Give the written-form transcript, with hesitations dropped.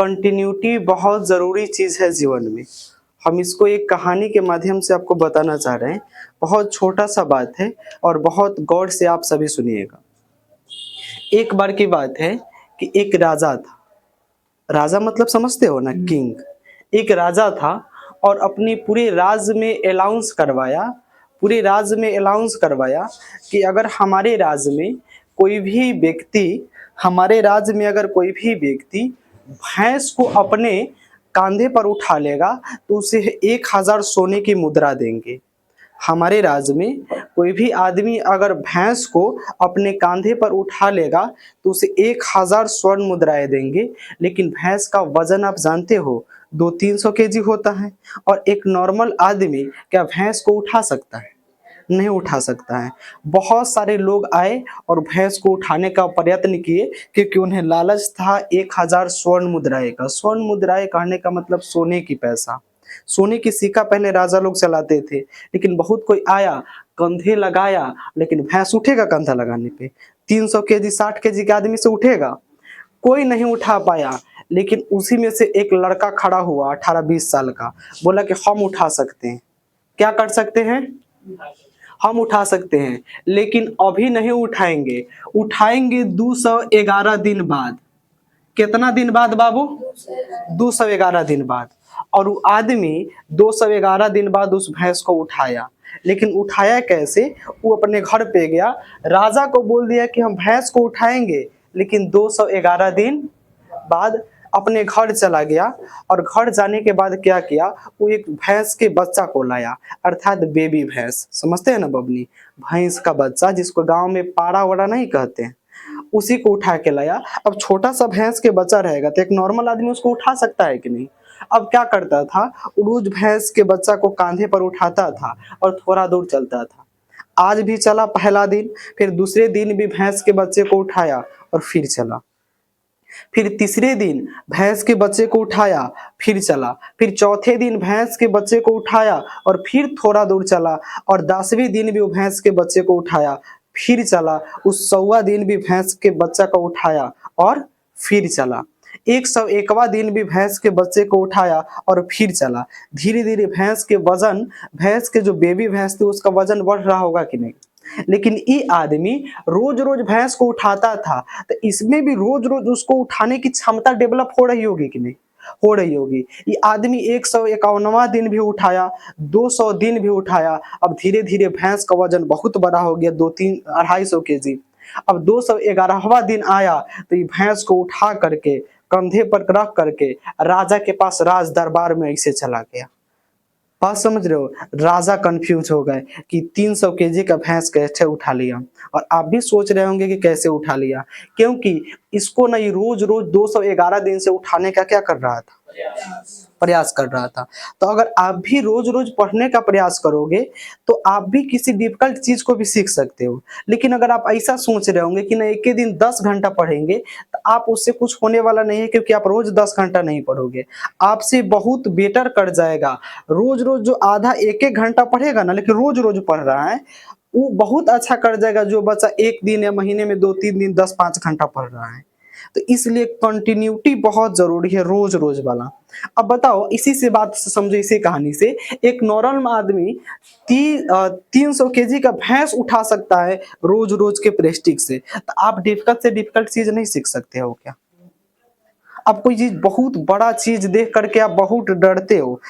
Continuity बहुत ज़रूरी चीज़ है जीवन में। हम इसको एक कहानी के माध्यम से आपको बताना चाह रहे हैं। बहुत छोटा-सा बात है और बहुत गौर से आप सभी सुनिएगा। एक बार की बात है कि एक राजा था। राजा मतलब समझते हो ना, किंग। एक राजा था और अपनी पूरे राज्य में अनाउंस करवाया कि अगर हमारे राज्य में अगर कोई भी व्यक्ति भैंस को अपने कांधे पर उठा लेगा तो उसे 1000 सोने की मुद्रा देंगे। हमारे राज्य में कोई भी आदमी अगर भैंस को अपने कांधे पर उठा लेगा तो उसे 1000 स्वर्ण मुद्राएं देंगे। लेकिन भैंस का वजन आप जानते हो 200-300 केजी होता है और एक नॉर्मल आदमी क्या भैंस को उठा सकता है? नहीं उठा सकता है। बहुत सारे लोग आए और भैंस को उठाने का प्रयत्न किए क्योंकि उन्हें लालच था 1000 स्वर्ण मुद्राएं का। स्वर्ण मुद्राएं कहने का मतलब सोने की पैसा। सोने की सिक्का पहले राजा लोग चलाते थे, लेकिन बहुत कोई आया, कंधे लगाया, लेकिन भैंस उठेगा कंधा लगाने पे? 300 केजी 60 केजी के आदमी से उठेगा? कोई नहीं उठा पाया। लेकिन उसी में से एक लड़का खड़ा हुआ 18-20 साल का, बोला कि हम उठा सकते हैं। क्या कर सकते हैं? हम उठा सकते हैं, लेकिन अभी नहीं उठाएंगे। उठाएंगे 211 दिन बाद। कितना दिन बाद बाबू? 211 दिन बाद। और वो आदमी 211 दिन बाद उस भैंस को उठाया। लेकिन उठाया कैसे? वो अपने घर पे गया, राजा को बोल दिया कि हम भैंस को उठाएंगे, लेकिन 211 दिन बाद अपने घर चला गया। और घर जाने के बाद क्या किया? वो एक भैंस के बच्चा को लाया, अर्थात बेबी भैंस। समझते हैं ना बबनी? भैंस का बच्चा, जिसको गांव में पाड़ा वड़ा नहीं कहते हैं, उसी को उठा के लाया। अब छोटा सा भैंस के बच्चा रहेगा तो एक नॉर्मल आदमी उसको उठा सकता है कि नहीं? अब क्या करता था? रोज भैंस के बच्चा को कांधे पर उठाता था और थोड़ा दूर चलता था। आज भी चला पहला दिन, फिर दूसरे दिन भी भैंस के बच्चे को उठाया और फिर चला। फिर तीसरे दिन भैंस के बच्चे को उठाया, फिर चला। फिर चौथे दिन भैंस के बच्चे को उठाया और फिर थोड़ा दूर चला। और 10वें दिन भी वो भैंस के बच्चे को उठाया, फिर चला। उस 100वां दिन भी भैंस के बच्चा को उठाया और फिर चला। 101वां दिन भी भैंस के बच्चे को उठाया और फिर चला। धीरे धीरे भैंस के जो बेबी भैंस थी उसका वजन बढ़ रहा होगा कि नहीं? लेकिन ये आदमी रोज रोज भैंस को उठाता था, तो इसमें भी रोज रोज उसको उठाने की क्षमता डेवलप हो रही होगी कि नहीं? हो रही होगी। ये आदमी 151वां दिन भी उठाया, 200 दिन भी उठाया। अब धीरे धीरे भैंस का वजन बहुत बड़ा हो गया, 2-3-250 केजी। अब 211वां दिन आया तो ये भैंस को उठा करके कंधे पर रख करके राजा के पास राज दरबार में ऐसे चला गया। बात समझ रहे हो? राजा कंफ्यूज हो गए कि 300 केजी का भैंस कैसे उठा लिया। और आप भी सोच रहे होंगे कि कैसे उठा लिया, क्योंकि इसको ना ये रोज रोज 211 दिन से उठाने का क्या कर रहा था? प्रयास कर रहा था। तो अगर आप भी रोज रोज पढ़ने का प्रयास करोगे तो आप भी किसी डिफिकल्ट चीज को भी सीख सकते हो। लेकिन अगर आप ऐसा सोच रहे होंगे कि ना एक ही दिन 10 घंटा पढ़ेंगे, तो आप उससे कुछ होने वाला नहीं है, क्योंकि आप रोज 10 घंटा नहीं पढ़ोगे। आपसे बहुत बेटर कर जाएगा रोज रोज जो आधा 1-1 घंटा पढ़ेगा ना, लेकिन रोज रोज पढ़ रहा है, वो बहुत अच्छा कर जाएगा जो बच्चा एक दिन या महीने में 2-3 दिन 10-5 घंटा पढ़ रहा है। तो इसलिए कंटिन्यूटी बहुत जरूरी है, रोज रोज वाला। अब बताओ, इसी से बात समझो, इसी कहानी से एक नॉर्मल आदमी 300 केजी का भैंस उठा सकता है रोज रोज के प्रेस्टिक से, तो आप डिफिकल्ट से डिफिकल्ट चीज नहीं सीख सकते हो क्या? अब कोई चीज बहुत बड़ा चीज देख करके आप बहुत डरते हो।